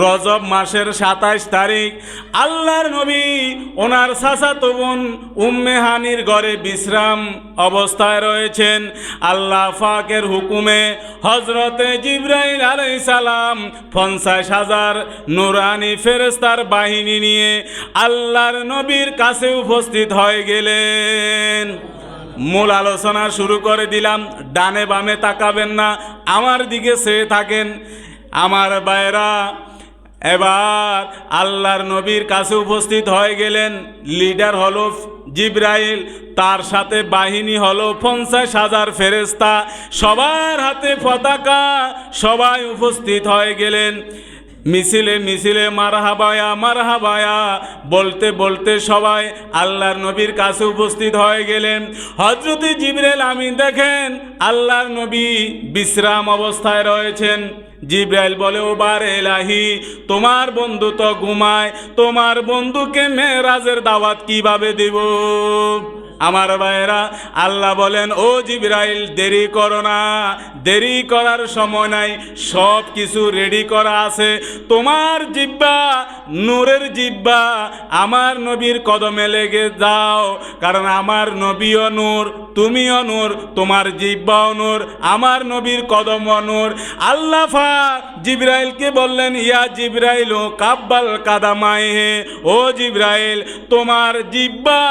রজব মাসের 27 তারিখ আল্লাহর নবী ওনার চাচাতো বোন উম্মে হানির ঘরে বিশ্রাম অবস্থায় রয়েছেন। আল্লাহ পাকের হুকুমে হযরতে জিবরাইল আলাইহিস সালাম 50,000 নূরানি ফেরেশতার বাহিনী নিয়ে আল্লাহর নবীর কাছে উপস্থিত হয়ে গেলেন। মূল আলোচনা শুরু করে দিলাম। ডানে বামে তাকাবেন না, আমার দিকে চেয়ে থাকেন আমার ভাইরা। এবার আল্লাহর নবীর কাছে উপস্থিত হয়ে গেলেন। লিডার হলো জিবরাইল, তার সাথে বাহিনী হলো 50,000 ফেরেশতা, সবার হাতে পতাকা, সবাই উপস্থিত হয়ে গেলেন। মিছিলে মিছিলে মারহাবায়া মারহাবায়া বলতে বলতে সবাই আল্লাহর নবীর কাছে উপস্থিত হয়ে গেলেন। হযরতে জিবরাইল আমিন দেখেন আল্লাহর নবী বিশ্রাম অবস্থায় রয়েছেন। জিবরাইল বলে, ও বার এলাহি, তোমার বন্ধু তো ঘুমায়, তোমার বন্ধুকে মেরাজের দাওয়াত কিভাবে দেব? আমার ভাইয়েরা, আল্লাহ বলেন, ও জিবরাইল দেরি করো না, দেরি করার সময় নাই, সব কিছু রেডি করা আছে। তোমার জিব্বা নূরের জিব্বা, আমার নবীর কদমে লেগে যাও, কারণ আমার নবীও নূর, তুমিও নূর, তোমার জিব্বাও নূর, আমার নবীর কদমও নূর। আল্লাহ পাক জিবরাইলকে বললেন, ইয়া জিবরাইল কাব্বাল কাদামাইহে, ও জিবরাইল তোমার জিব্বা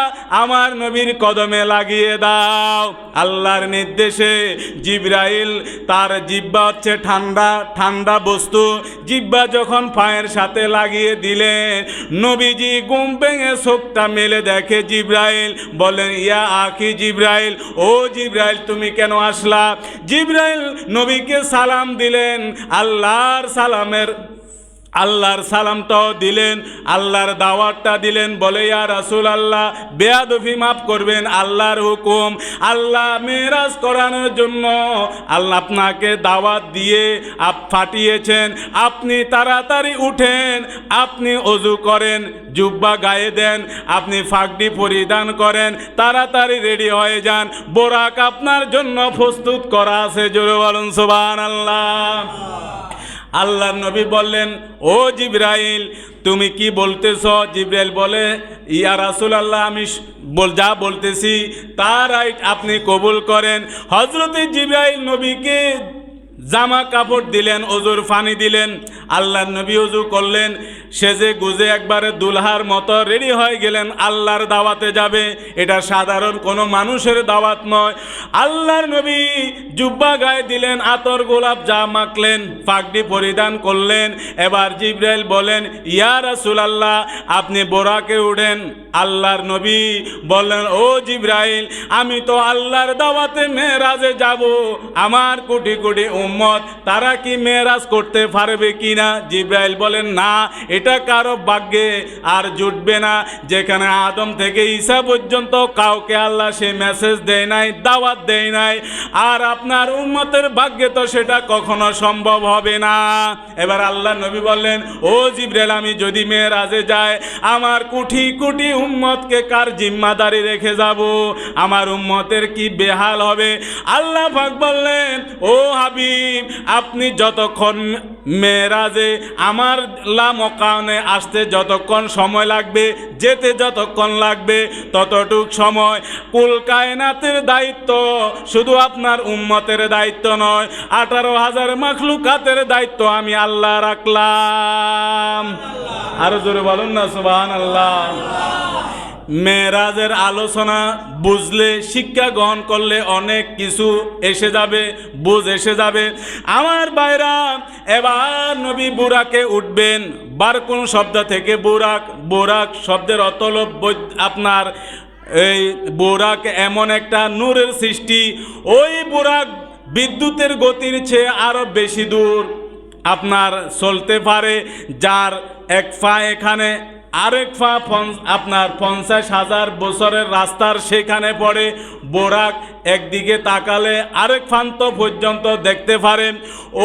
আমার নবীর কদমে লাগিয়ে দাও। আল্লাহর নির্দেশে জিবরাইল, তার জিব্বা হচ্ছে ঠান্ডা ঠান্ডা বস্তু, জিব্বা যখন পায়ের সাথে লাগিয়ে দিলেন, নবীজি ঘুম ভেঙে চোখটা মেলে দেখে জিবরাইল। বলেন, ইয়া আখি জিবরাইল, ও জিবরাইল তুমি কেন আসলা? জিবরাইল নবীকে সালাম দিলেন, আল্লাহর সালামটাও দিলেন, আল্লাহর দাওয়াতটা দিলেন। বলে, ইয়া রাসূলুল্লাহ বেয়াদবি মাফ করবেন, আল্লাহর হুকুম, আল্লাহ মেরাজ করানোর জন্য আল্লাহ আপনাকে দাওয়াত দিয়ে পাঠিয়েছেন। আপনি তাড়াতাড়ি উঠেন, আপনি ওযু করেন, জুব্বা গায়ে দেন, আপনি ফাগড়ি পরিধান করেন, তাড়াতাড়ি রেডি হয়ে যান, বোরাক আপনার জন্য প্রস্তুত করা আছে। জোরে বলুন সুবহানাল্লাহ। আল্লাহর নবী বললেন, ও জিবরাইল তুমি কি বলতেছ? জিবরাইল বলে, ইয়া রাসূলুল্লাহ আমি যা বলতেছি তা রাইট, আপনি কবুল করেন। হযরতে জিবরাইল নবীকে জামা কাপড় দিলেন, ওজুর পানি দিলেন। আল্লাহর নবী ওযু করলেন, সেজে গুজে একবারে দুলহার মতো রেডি হয়ে গেলেন, আল্লাহর দাওয়াতে যাবে। এটা সাধারণ কোনো মানুষের দাওয়াত নয়। আল্লাহর নবী জুব্বা গায়ে দিলেন, আতর গোলাপ যা মাখলেন, পাগড়ি পরিধান করলেন। এবার জিবরাইল বলেন, ইয়া রাসূলুল্লাহ আপনি বোরাকে উঠেন। আল্লাহর নবী বললেন, ও জিবরাইল আমি তো আল্লাহর দাওয়াতে মেরাজে যাব, আমার কোটি কোটি উম্মত তারা কি মেরাজ করতে পারবে কিনা? জিবরাইল বলেন, না, এটা কারো ভাগ্যে আর জুটবে না। যেখানে আদম থেকে ঈসা পর্যন্ত কাউকে আল্লাহ সে মেসেজ দেয় নাই, দাওয়াত দেয় নাই, আর আপনার উম্মতের ভাগ্যে তো সেটা কখনো সম্ভব হবে না। এবার আল্লাহ নবী বললেন, ও জিবরাইল আমি যদি মেরাজে যাই, আমার কোটি কোটি উম্মতকে কার জিম্মাদারি রেখে যাব? আমার উম্মতের কি বেহাল হবে? আল্লাহ পাক বললেন, ও হাবিব আপনি যতক্ষণ মেরাজে আমার মকানে আসতে যতক্ষণ সময় লাগবে, যেতে যতক্ষণ লাগবে, ততটুক সময় কুল কায়নাতের দায়িত্ব শুধু আপনার উম্মতের দায়িত্ব নয়, 18,000 মাখলুকাতের দায়িত্ব আমি আল্লাহ রাখলাম। আরো জোরে বলুন না সুবহানাল্লাহ। মেরাজের আলোচনা বুঝলে, শিক্ষা গ্রহণ করলে অনেক কিছু এসে যাবে, বুঝ এসে যাবে। আমার ভাইরা, এবার নবী বুরাকে উঠবেন। বারকুন শব্দ থেকে বুরাক, বুরাক শব্দের অর্থ হলো আপনার এই বুরাক এমন একটা নূরের সৃষ্টি, ওই বুরাক বিদ্যুতের গতির চেয়ে আরো বেশি দূর আপনার চলতে পারে, যার এক পা এখানে আরেক পা আপনার 50,000 বছরের রাস্তার সেখানে পড়ে। বোরাক একদিকে তাকালে আরেক প্রান্ত পর্যন্ত দেখতে পারেন।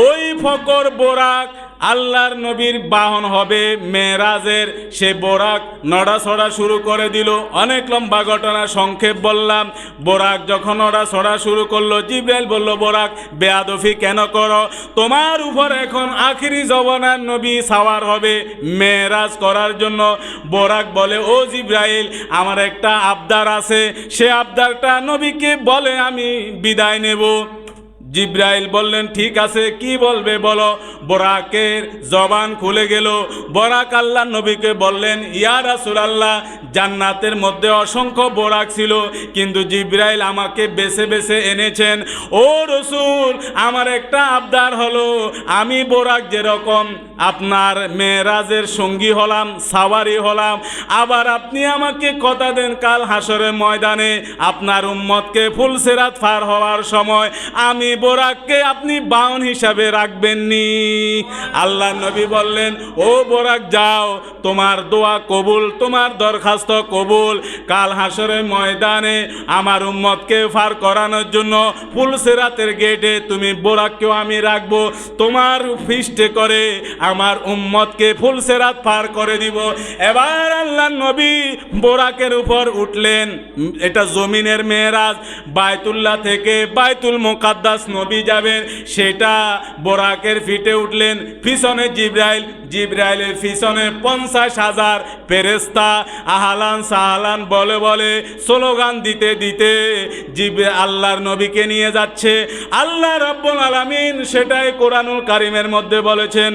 ওই ফকর বোরাক আল্লাহর নবীর বাহন হবে মেরাজের, সে বোরাক নড়াছড়া শুরু করে দিল। অনেক লম্বা ঘটনা, সংক্ষেপ বললাম। বোরাক যখন নড়াছড়া শুরু করলো, জিবরাইল বলল, বোরাক বেয়াদফি কেন করো? তোমার উপর এখন আখিরি জমানার নবী সাওয়ার হবে মেরাজ করার জন্য। বোরাক বলে, ও জিবরাইল, আমার একটা আবদার আছে, সে আবদারটা নবীকে বলে আমি বিদায় নেব। জিবরাইল বললেন, ঠিক আছে, কি বলবে বলো। বোরাকের জবান খুলে গেল। বোরাক আল্লাহ নবীকে বললেন, ইয়া রাসূলুল্লাহ, জান্নাতের মধ্যে অসংখ্য বোরাক ছিল, কিন্তু জিবরাইল আমাকে বেছে বেছে এনেছেন। ও রসূল, আমার একটা আবদার হলো, আমি বোরাক যেরকম আপনার মেরাজের সঙ্গী হলাম, সাওয়ারি হলাম, আবার আপনি আমাকে কথা দেন, কাল হাসরের ময়দানে আপনার উম্মতকে ফুলসিরাত পার হওয়ার সময় আমি বোরাককে আপনি বাহন হিসাবে রাখবেননি। আল্লাহ নবী বললেন, ও বোরাক, যাও, তোমার দোয়া কবুল, তোমার দরখাস্ত কবুল। কাল হাসরের ময়দানে আমার উম্মতকে পার করানোর জন্য ফুলসিরাতের গেটে তুমি বোরাককেও আমি রাখবো, তোমার ফিস্টে করে আমার উম্মতকে ফুলসিরাত পার করে দিব। এবার আল্লাহ নবী বোরাকের উপর উঠলেন। এটা জমিনের মেরাজ, বায়তুল্লাহ থেকে বাইতুল মুকাদ্দাস নবী যাবেন, সেটা বোরাকের ফিটে উঠলেন। পিছনে জিবরাইল, জিবরাইলের পিছনে 50,000 ফেরেশতা আহলান সাহলান বলে বলে স্লোগান দিতে দিতে আল্লাহর নবীকে নিয়ে যাচ্ছে। আল্লাহ রাব্বুল আলামিন সেটাই কোরআনুল কারীমের মধ্যে বলেছেন।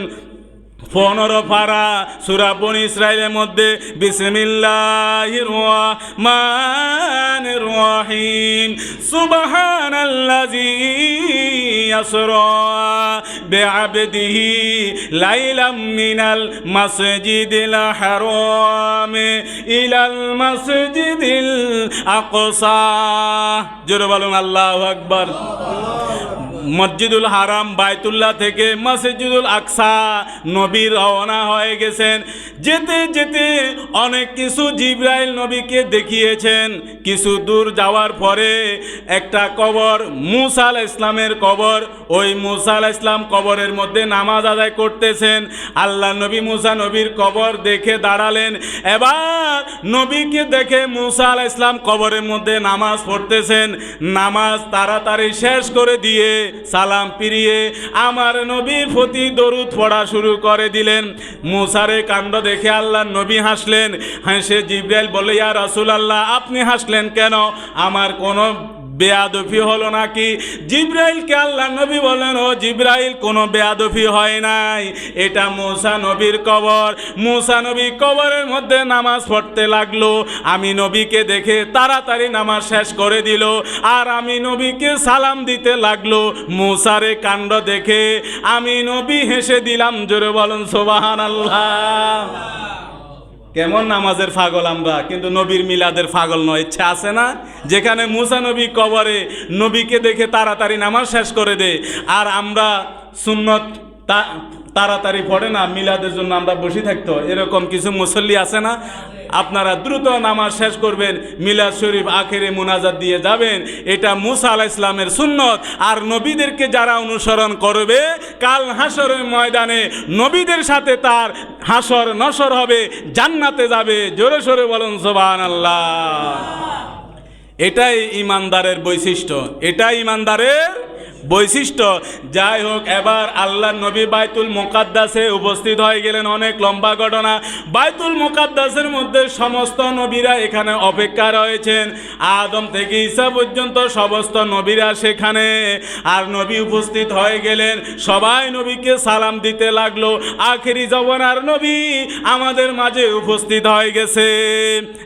15 পারা সূরা বনী ইসরাঈলের মধ্যে, বিসমিল্লাহির রহমানির রহিম, সুবহানাল্লাযী ইয়াসরা বিআবদিহি লাইলাম মিনাল মাসজিদিল হারাম ইলাল মাসজিদিল আকসা। জোরে বলুন আল্লাহু আকবার। মসজিদুল হারাম বায়তুল্লাহ থেকে মসজিদুল আকসা নবী রওনা হয়ে গেছেন। যেতে যেতে অনেক কিছু জিবরাইল নবীকে দেখিয়েছেন। কিছু দূর যাওয়ার পরে একটা কবর, মূসা আলাইহিস ইসলামের কবর, ওই মূসা আলাইহিস ইসলাম কবরের মধ্যে নামাজ আদায় করতেছেন। আল্লাহ নবী মূসা নবীর কবর দেখে দাঁড়ালেন। এবার নবীকে দেখে মূসা আলাইহিস ইসলাম কবরের মধ্যে নামাজ পড়তেছেন। নামাজ তাড়াতাড়ি শেষ করে দিয়ে সালাম ফিরিয়ে আমার নবীর প্রতি দরুদ পড়া শুরু করে দিলেন। মূসারে কাণ্ড দেখে আল্লাহ নবী হাসলেন। হেসে জিবরাইল বলে, ইয়া রাসূলুল্লাহ, আপনি হাসলেন কেন? আমার কোনো বেয়াদফি হলো নাকি? জিবরাইলকে আল্লাহ নবী বলেন, ও জিবরাইল, কোনো বেয়াদফি হয় নাই, এটা মূসা নবীর কবর। মূসা নবী কবরের মধ্যে নামাজ পড়তে লাগলো। আমি নবীকে দেখে তাড়াতাড়ি নামাজ শেষ করে দিল, আর আমি নবীকে সালাম দিতে লাগলো। মূসারে কাণ্ড দেখে আমি নবী হেসে দিলাম। জোরে বলুন সুবহানাল্লাহ। কেমন নামাজের পাগল আমরা, কিন্তু নবীর মিলাদের পাগল নয়। ইচ্ছা আছে না? যেখানে মূসা নবী কবরে নবীকে দেখে তাড়াতাড়ি নামাজ শেষ করে দেয়, আর আমরা সুন্নত তাড়াতাড়ি পড়ে না, মিলাদের জন্য আমরা বসে থাকতো। এরকম কিছু মুসল্লি আছে না? আপনারা দ্রুত নামাজ শেষ করবেন, মিলাদ শরীফ আখেরে মুনাজাত দিয়ে যাবেন। এটা মূসা আলাইহিস সালামের সুন্নত। আর নবীদেরকে যারা অনুসরণ করবে, কাল হাসরের ময়দানে নবীদের সাথে তার হাসর নসর হবে, জান্নাতে যাবে। জোরে সোরে বলুন সুবহানাল্লাহ। এটাই ইমানদারের বৈশিষ্ট্য, এটাই ইমানদারের বৈশিষ্ট্য। যাই হোক, এবার আল্লাহর নবী বাইতুল মুকাদ্দাসে উপস্থিত হয়ে গেলেন। অনেক লম্বা ঘটনা। বাইতুল মুকাদ্দাসের মধ্যে সমস্ত নবীরা এখানে অপেক্ষা রয়েছেন। আদম থেকে ঈসা পর্যন্ত সমস্ত নবীরা সেখানে। আর নবী উপস্থিত হয়ে গেলেন, সবাই নবীকে সালাম দিতে লাগলো। আখেরি জমানার নবী আমাদের মাঝে উপস্থিত হয়ে গেছে।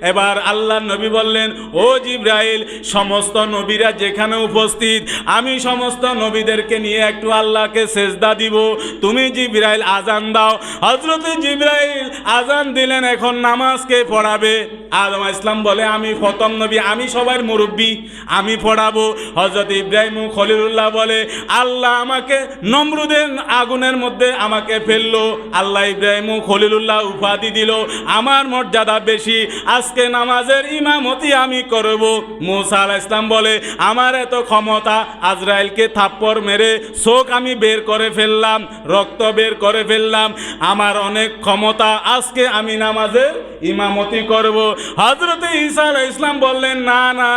এবার আল্লাহর নবী বললেন, ও জিবরাইল, সমস্ত নবীরা যেখানে উপস্থিত, আমি সমস্ত নবীদেরকে নিয়ে একটু আল্লাহকে সেজদা দিব, তুমি জিবরাইল আজান দাও। হযরত জিবরাইল আজান দিলেন। এখন নামাজ কে পড়াবে? আদম ইসলাম বলে আমি প্রথম নবী, আমি সবার মুরব্বী, আমি পড়াবো। হযরত ইব্রাহিম খলিলুল্লাহ বলে আল্লাহ আমাকে নমরুদের আগুনের মধ্যে আমাকে ফেললো, আল্লাহ ইব্রাহিম খলিলুল্লাহ উপাধি দিল, আমার মর্যাদা বেশি, আজকে নামাজের ইমামতি আমি করব। মুসা আলাইহিস সালাম বলে আমার এত ক্ষমতা, আজরাইলকে থাপ্পড় মেরে চোখ আমি বের করে ফেললাম, রক্ত বের করে ফেললাম, আমার অনেক ক্ষমতা, আজকে আমি নামাজের ইমামতি করব। হযরত ঈসা আলাইহিস সালাম বললেন না না,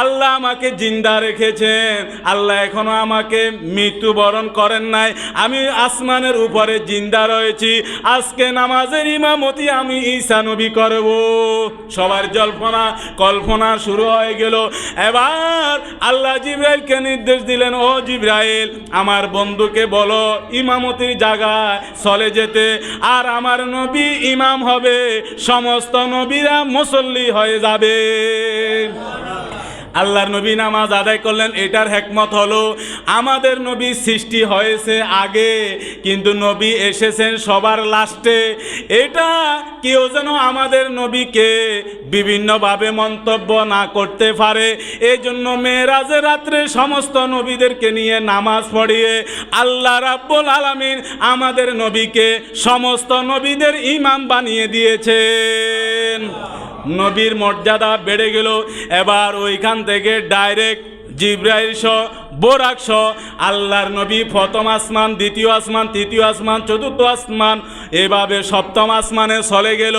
আল্লাহ আমাকে জিন্দা রেখেছেন, আল্লাহ এখনো আমাকে মৃত্যুবরণ করেন নাই, আমি আসমানের উপরে জিন্দা রয়েছি, আজকে নামাজের ইমামতি আমি ঈসা নবী করব। সবার জল্পনা কল্পনা শুরু হয়ে গেল। এবার আল্লাহ জিবরাইলকে নির্দেশ দিলেন, ও জিবরাইল আমার বন্ধুকে বলো ইমামতির জায়গায় চলে যেতে, আর আমার নবী ইমাম হবে, সমস্ত নবীরা মুসল্লি হয়ে যাবে। আল্লাহর নবী নামাজ আদায় করলেন। এটার হিকমত হলো আমাদের নবী সৃষ্টি হয়েছে আগে, কিন্তু নবী এসেছেন সবার লাস্টে। এটা কেউ যেন আমাদের নবীকে বিভিন্নভাবে মন্তব্য না করতে পারে, এই জন্য মেরাজের রাত্রে সমস্ত নবীদেরকে নিয়ে নামাজ পড়িয়ে আল্লাহ রাব্বুল আলামিন আমাদের নবীকে সমস্ত নবীদের ইমাম বানিয়ে দিয়েছেন। নবীর মর্যাদা বেড়ে গেল। এবার ওইখান থেকে ডাইরেক্ট জিবরাইল সহ বোরাক সহ আল্লাহর নবী প্রথম আসমান, দ্বিতীয় আসমান, তৃতীয় আসমান, চতুর্থ আসমান, এভাবে সপ্তম আসমানে চলে গেল।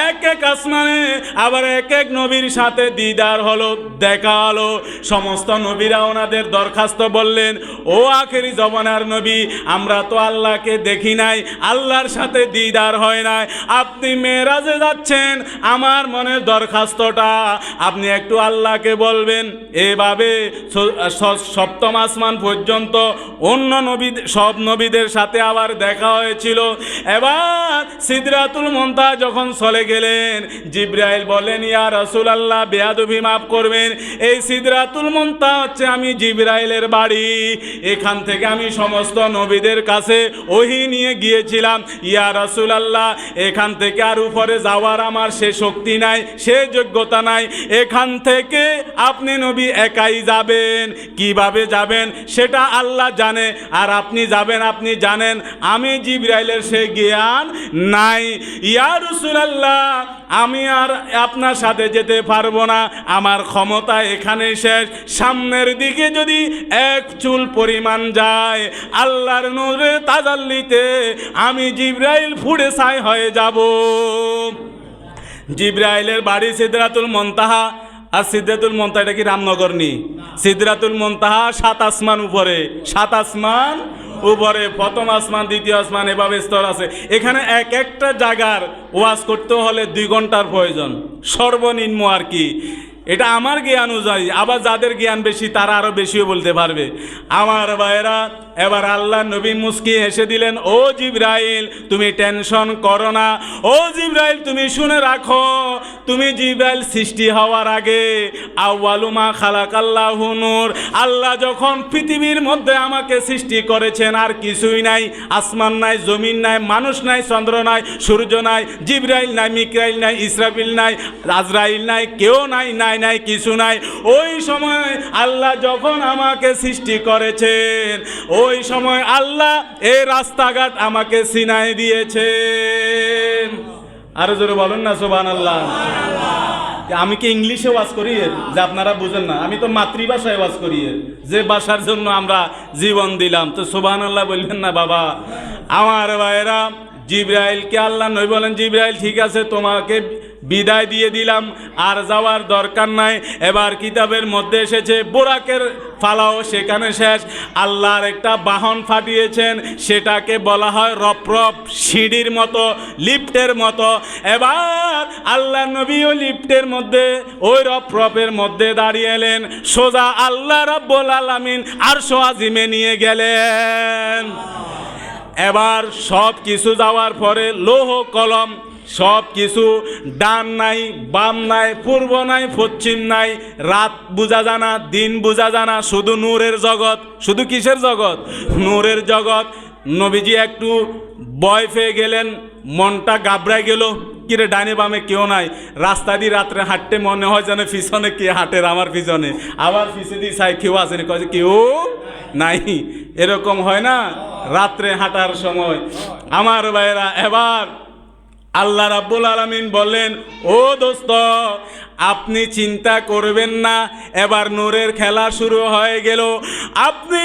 এক এক আসমানে আবার এক এক নবীর সাথে দিদার হলো, দেখা হলো। সমস্ত নবীরা ওনাদের দরখাস্ত বললেন, ও আখেরি জমানার নবী, আমরা তো আল্লাহকে দেখি নাই, আল্লাহর সাথে দিদার হয় নাই, আপনি মেরাজে যাচ্ছেন, আমার মনের দরখাস্তটা আপনি একটু আল্লাহকে বলবেন। এভাবে সপ্তম আসমান পর্যন্ত অন্য নবী সব নবীদের সাথে আবার দেখা হয়েছিল। এবার সিদরাতুল মুনতাহা যখন চলে গেলেন, জিবরাইল বলেন ইয়া রাসূলুল্লাহ বেয়াদবি মাফ করবেন, এই সিদরাতুল মুনতাহা হচ্ছে আমি জিবরাইলের বাড়ি, এখান থেকে আমি সমস্ত নবীদের কাছে ওহী নিয়ে গিয়েছিলাম। ইয়া রাসূলুল্লাহ এখান থেকে আর উপরে যাওয়ার আমার সে শক্তি নাই, সে যোগ্যতা নাই, এখান থেকে আপনি নবী একাই যাবেন। কিভাবে যাবেন সেটা আল্লাহ জানে, আর আপনি যাবেন, আপনি জানেন আমি জিবরাইলের সে জ্ঞান নাই। ইয়া রাসূলুল্লাহ আমি আর আপনার সাথে যেতে পারবো না, আমার ক্ষমতা এখানে শেষ, সামনের দিকে যদি এক চুল পরিমাণ যায় আল্লাহর নূরের তাজাল্লিতে আমি জিবরাইল পুড়ে ছাই হয়ে যাব। জিবরাইলের বাড়ি সিদরাতুল মুনতাহা, আর সিদরাতুল মুনতাহা এটা কি রামনগর নি? সিদরাতুল মুনতাহা 7 আসমান উপরে, 7 আসমান উপরে, প্রথম আসমান, দ্বিতীয় আসমান, এভাবে স্তর আছে। এখানে এক একটা জায়গার ওয়াজ করতে হলে 2 ঘন্টার প্রয়োজন সর্বনিম্ন আর কি। এটা আমার জ্ঞান অনুযায়ী, আবার যাদের জ্ঞান বেশি তারা আরও বেশিও বলতে পারবে। আমার ভাইয়েরা, এবার আল্লাহ নবী মুস্কি হেসে দিলেন, ও জিবরাইল তুমি টেনশন করো না, ও জিবরাইল তুমি শুনে রাখো, তুমি জিবরাইল সৃষ্টি হওয়ার আগে আউয়ালু মা খালাকাল্লাহু নূর, আল্লাহ যখন পৃথিবীর মধ্যে আমাকে সৃষ্টি করেছেন আর কিছুই নাই, আসমান নাই, জমিন নাই, মানুষ নাই, চন্দ্র নাই, সূর্য নাই, জিবরাইল নাই, মিকাইল নাই, ইসরাফিল নাই, আজরাইল নাই, কেউ নাই, নাই নাই কিছু নাই। ওই সময় আল্লাহ যখন আমাকে সৃষ্টি করেছেন, ওই সময় আল্লাহ এই রাস্তাঘাট আমাকে চিনাই দিয়েছেন। আরো জোরে বলুন না সুবহানাল্লাহ। আমি কি ইংলিশে ওয়াজ করি যে আপনারা বুঝেন না? আমি তো মাতৃভাষায় ওয়াজ করি, যে ভাষার জন্য আমরা জীবন দিলাম। তো সুবহানাল্লাহ বললেন না বাবা? আমার ভাইয়েরা, জিবরাইলকে আল্লাহ নবী বলেন, জিবরাইল ঠিক আছে তোমাকে বিদায় দিয়ে দিলাম, আর যাওয়ার দরকার নাই। এবার কিতাবের মধ্যে এসেছে বোরাকের ফালাও সেখানে শেষ, আল্লাহর একটা বাহন ফাটিয়েছেন, সেটাকে বলা হয় রপরপ, সিঁড়ির মতো, লিফটের মতো। এবার আল্লাহ নবীও লিফটের মধ্যে ওই রপরপের মধ্যে দাঁড়িয়ে এলেন, সোজা আল্লাহ রাব্বুল আলামিন আরশ আজিমে নিয়ে গেলেন। এবার সব কিছু যাওয়ার পরে লৌহ কলম সব কিছু, ডান নাই, বাম নাই, পূর্ব নাই, পশ্চিম নাই, রাত বোঝা জানা, দিন বোঝা জানা, শুধু নূরের জগৎ। শুধু কিসের জগৎ? নূরের জগৎ। নবীজি একটু ভয় পেয়ে গেলেন, মনটা ঘাবড়ায় গেল। কিরে ডাইনে বামে কেউ নাই, রাস্তা দিয়ে রাত্রে হাঁটতে মনে হয় যেন পিছনে কে হাঁটের আমার পিছনে, আবার পিছিয়ে দিয়ে চাই কেউ আসেনি, কয়ে কেউ নাই, এরকম হয় না রাত্রে হাঁটার সময়। আমার ভাইরা, এবার আল্লাহ রাব্বুল আলামিন বললেন, ও দোস্ত আপনি চিন্তা করবেন না, এবার নূরের খেলা শুরু হয়ে গেল। আপনি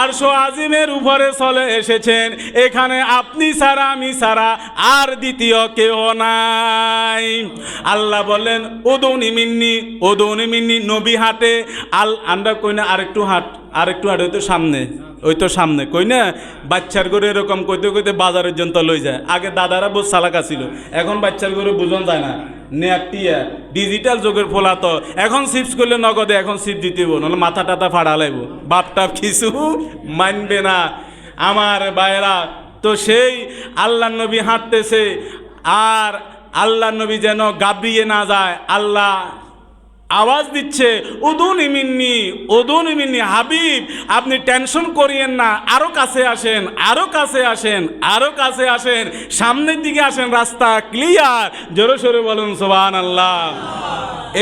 আরশ আজিমের উপরে চলে এসেছেন, এখানে আপনি ছাড়া আমি ছাড়া আর দ্বিতীয় কেউ নাই। আল্লাহ বললেন উদুনি মিন্নি, নবী হাঁটে, আমরা কই না আরেকটু হাঁট, ওই তো সামনে, কই না, বাচ্চার গরু এরকম কইতে কইতে বাজারের জন্য লই যায়। আগে দাদারা বহু চালাকা ছিল, এখন বাচ্চার গরু বুঝন যায় না, নেটিয়া ডিজিটাল যুগের ফোলা তো, এখন চিপস করলে নগদে, এখন চিপস দিতেব, নাহলে মাথা টাথা ফাড়া লাইব, বাপটাপ কিছু মানবে না। আমার ভাইরা, তো সেই আল্লাহ নবী হাঁটতেছে, আর আল্লাহ নবী যেন গাবড়িয়ে না যায়, আল্লাহ আওয়াজ দিচ্ছে উদুনি মিন্নি, হাবিব আপনি টেনশন করিয়েন না, আরো কাছে আসেন, আরো কাছে আসেন, সামনের দিকে আসেন, রাস্তা ক্লিয়ার। জোরে সোরে বলুন সুবহানাল্লাহ।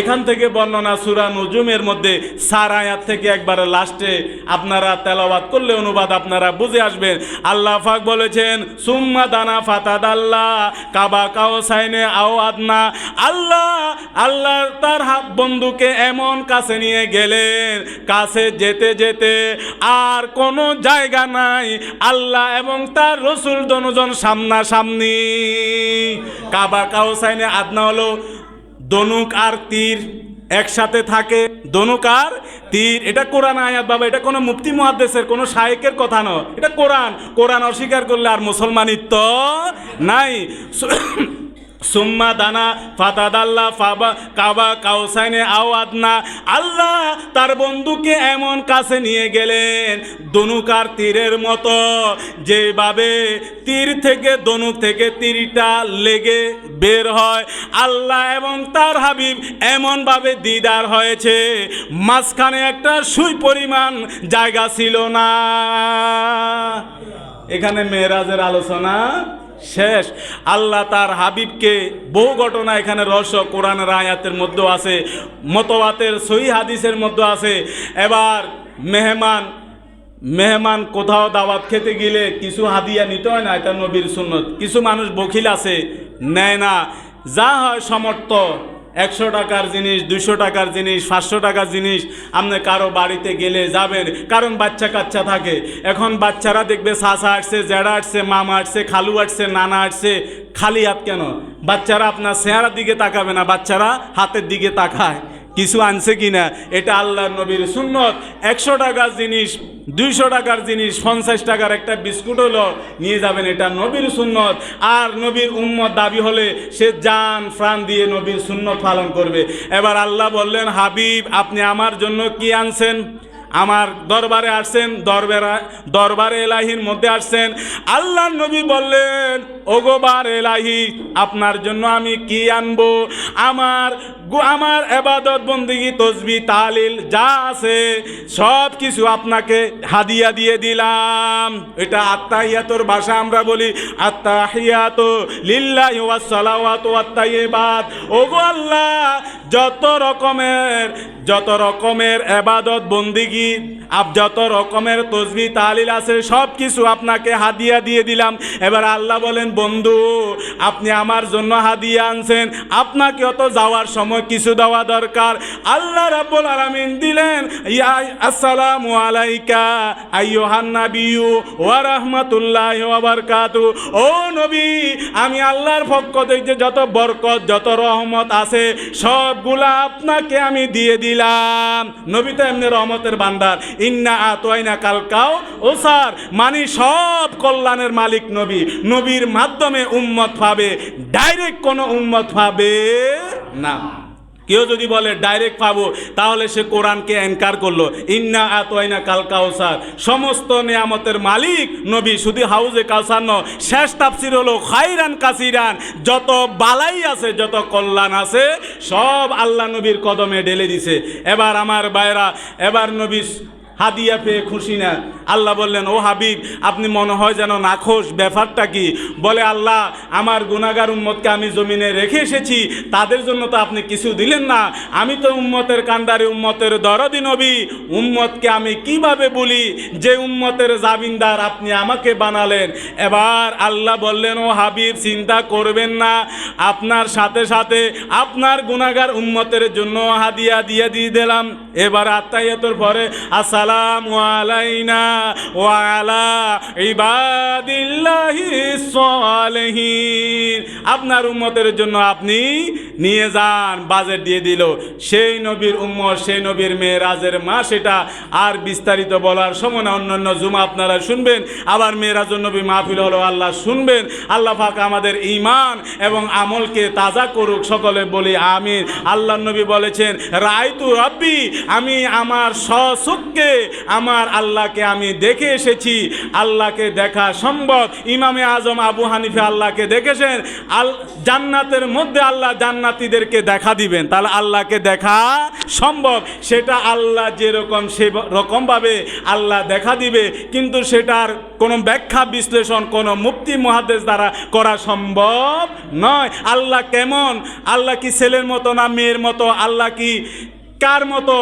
এখান থেকে বর্ণনা সূরা নজুমের মধ্যে 4 আয়াত থেকে একবারে লাস্টে আপনারা তেলাওয়াত করলে অনুবাদ আপনারা বুঝে আসবেন। আল্লাহ পাক বলেছেন সুম্মা দানা ফাতাদাল্লা কাবা কাউসাইনে আও আদনা। আল্লাহ তার হাত বন্ধুকে এমন কাছে নিয়ে গেলেন, কাছে যেতে যেতে আর কোনো জায়গা নাই, আল্লাহ এবং তার রসুল দুজন সামনাসামনি। কাবা কাউসাইনে আদনা হলো ধনুক আর তীর একসাথে থাকে, ধনুক আর তীর। এটা কোরআন আয়াত বাবা, এটা কোনো মুফতি মুহাদ্দিসের কোনো শায়েখের কথা নয়, এটা কোরআন অস্বীকার করলে আর মুসলমানিত্ব নাই। সুম্মা দানা ফাতাদাল্লা কাবা কাউসাইনে আও আদনা। আল্লাহ তার বন্ধুকে এমন কাছে নিয়ে গেলেন, ধনুকার তীরের মতো, যেভাবে তীর থেকে ধনুক থেকে তীরটা লেগে বের হয়, আল্লাহ এবং তার হাবিব এমনভাবে দিদার হয়েছে, মাঝখানে একটা সুই পরিমাণ জায়গা ছিল না। এখানে মেরাজের আলোচনা শেষ। আল্লাহ তার হাবিবকে, বহু ঘটনা এখানে রহস্য কোরআনের আয়াতের মধ্যে আছে, মতবাতের সহিহ হাদিসের মধ্যে আছে। এবার মেহমান কোথাও দাওয়াত খেতে গেলে কিছু হাদিয়া নিতে হয় না, এটা নবীর সুন্নত। কিছু মানুষ বখিল আছে, নেয় না, যা হয় সমর্থ, 100 টাকার জিনিস, 200 টাকার জিনিস, 500 টাকার জিনিস আপনি কারো বাড়িতে গেলে যাবেন, কারণ বাচ্চা কাচ্চা থাকে। এখন বাচ্চারা দেখবে চাচা আসছে, জেঠা আসছে, মামা আসছে, খালু আসছে, নানা আসছে, খালি হাত কেন? বাচ্চারা আপনার চেহারার দিকে তাকাবে না, বাচ্চারা হাতের দিকে তাকায় কিছু আনছে কিনা। এটা আল্লাহর নবীর সুন্নত। 100 টাকার জিনিস, 200 টাকার জিনিস, 50 টাকার একটা বিস্কুট হলো নিয়ে যাবেন, এটা নবীর সুন্নত। আর নবীর উম্মত দাবি হলে সে জান প্রাণ দিয়ে নবীর সুন্নত পালন করবে। এবার আল্লাহ বললেন, হাবিব আপনি আমার জন্য কি আনছেন? আমার দরবারে আসছেন, দরবারে এলাহির মধ্যে আসছেন। আল্লাহ নবী বললেন, ওগো বার এলাহি, আপনার জন্য আমি কি আনবো? আমার ইবাদত বন্দেগী তসবিহ তাহলিল যা আছে সব কিছু আপনাকে হাদিয়া দিয়ে দিলাম। এটা আত্তাহিয়াতুর ভাষা আমরা বলি, আত্তাহিয়াতু লিল্লাহি ওয়াস সালাওয়াতু ওয়াত তাইয়্যিবাত। ওগো আল্লাহ, যত রকমের ইবাদত বন্দেগী, যত রকমের তসবিহ তাহলিল আছে সব কিছু আপনাকে হাদিয়া দিয়ে দিলাম। এবার আল্লাহ বলেন, বন্ধু আপনি আমার জন্য হাদিয়া আনছেন, আপনাকে অত যাওয়ার সময় কিছু দেওয়া দরকার। আল্লাহ রাব্বুল আলামিন দিলেন, আসসালামু আলাইকা আইয়ুহান নাবিয়্যু ওয়া রাহমাতুল্লাহি ওয়া বারাকাতুহু। ও নবী, আমি আল্লাহর পক্ষ থেকে যত বরকত, যত রহমত আছে সবগুলা আপনাকে আমি দিয়ে দিলাম। নবী তো এমনি রহমতের ভান্ডার। ইন্না আতাইনা কালকাও ওসার, মানে সব কল্যাণের মালিক নবী। নবীর মাধ্যমে উম্মত পাবে, ডাইরেক্ট কোনো উম্মত পাবে না। কেউ যদি বলে ডাইরেক্ট পাবো, তাহলে সে কোরআনকে এনকার করলো। ইন্না আতাইনা কাল কাউসার, সমস্ত নিয়ামতের মালিক নবী, শুধু হাউজে কাউসার নয়। শেষ তাফসীর হলো খাইরান কাসিরান, যত বালাই আছে, যত কল্যাণ আছে সব আল্লাহ নবীর কদমে ঢেলে দিছে। এবার আমার ভাইরা, এবার নবী হাদিয়া পেয়ে খুশি না? আল্লাহ বললেন, ও হাবিব, আপনি মনে হয় যেন নাখোশ, ব্যাপারটা কি? বলে, আল্লাহ, আমার গুনাহগার উম্মতকে আমি জমিনে রেখে এসেছি, তাদের জন্য তো আপনি কিছু দিলেন না। আমি তো উম্মতের কান্ডারি, উম্মতের দরদি নবী, উম্মতকে আমি কিভাবে বলি যে উম্মতের জামিনদার আপনি আমাকে বানালেন? এবার আল্লাহ বললেন, ও হাবিব, চিন্তা করবেন না, আপনার সাথে সাথে আপনার গুনাহগার উম্মতের জন্য হাদিয়া দিয়ে দিলাম। এবার আত্তাহিয়াতুর পরে আসসালামু আলাইনা ওয়া আলা ইবাদিল্লাহিস সালিহিন, আপনার উম্মতের জন্য আপনি নিয়ে যান। বাজেট দিয়ে দিল। সেই নবীর উম্মত, সেই নবীর মেরাজের মাস এটা। আর বিস্তারিত বলার সময় না, অন্যান্য জুমা আপনারা শুনবেন, আবার মেরাজুন নবী মাহফিল হলো, আল্লাহ শুনবেন। আল্লাহ পাক আমাদের ঈমান এবং আমলকে তাজা করুক, সকলে বলি আমিন। আল্লাহ নবী বলেছেন, রাইতু রাব্বি, আমি আমার স্বচক্ষে আমার আল্লাহকে আমি দেখে এসেছি। আল্লাহকে দেখা সম্ভব। ইমামে আজম আবু হানিফা আল্লাহকে দেখেছেন। জান্নাতের মধ্যে আল্লাহ জান্নাতীদেরকে দেখা দিবেন, তাহলে আল্লাহকে দেখা সম্ভব। সেটা আল্লাহ যেরকম সে রকমভাবে আল্লাহ দেখা দিবে, কিন্তু সেটার কোনো ব্যাখ্যা বিশ্লেষণ কোনো মুফতি মুহাদ্দিস দ্বারা করা সম্ভব নয়। আল্লাহ কেমন? আল্লাহ কি ছেলের মতো না মেয়ের মতো? আল্লাহ কি কার মতো?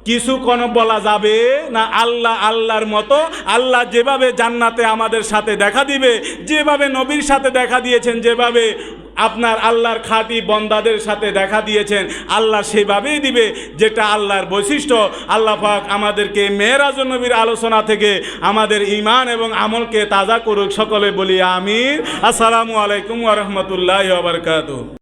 কিছু কোনো বলা যাবে না। আল্লাহ আল্লাহর মতো। আল্লাহ যেভাবে জান্নাতে আমাদের সাথে দেখা দিবে, যেভাবে নবীর সাথে দেখা দিয়েছেন, যেভাবে আপনার আল্লাহর খাঁটি বন্দাদের সাথে দেখা দিয়েছেন, আল্লাহ সেভাবেই দিবে, যেটা আল্লাহর বৈশিষ্ট্য। আল্লাহ পাক আমাদেরকে মেরাজুন নবীর আলোচনা থেকে আমাদের ঈমান এবং আমলকে তাজা করুক, সকলে বলি আমিন। আসসালামু আলাইকুম ওয়া রাহমাতুল্লাহি ওয়া বারাকাতুহু।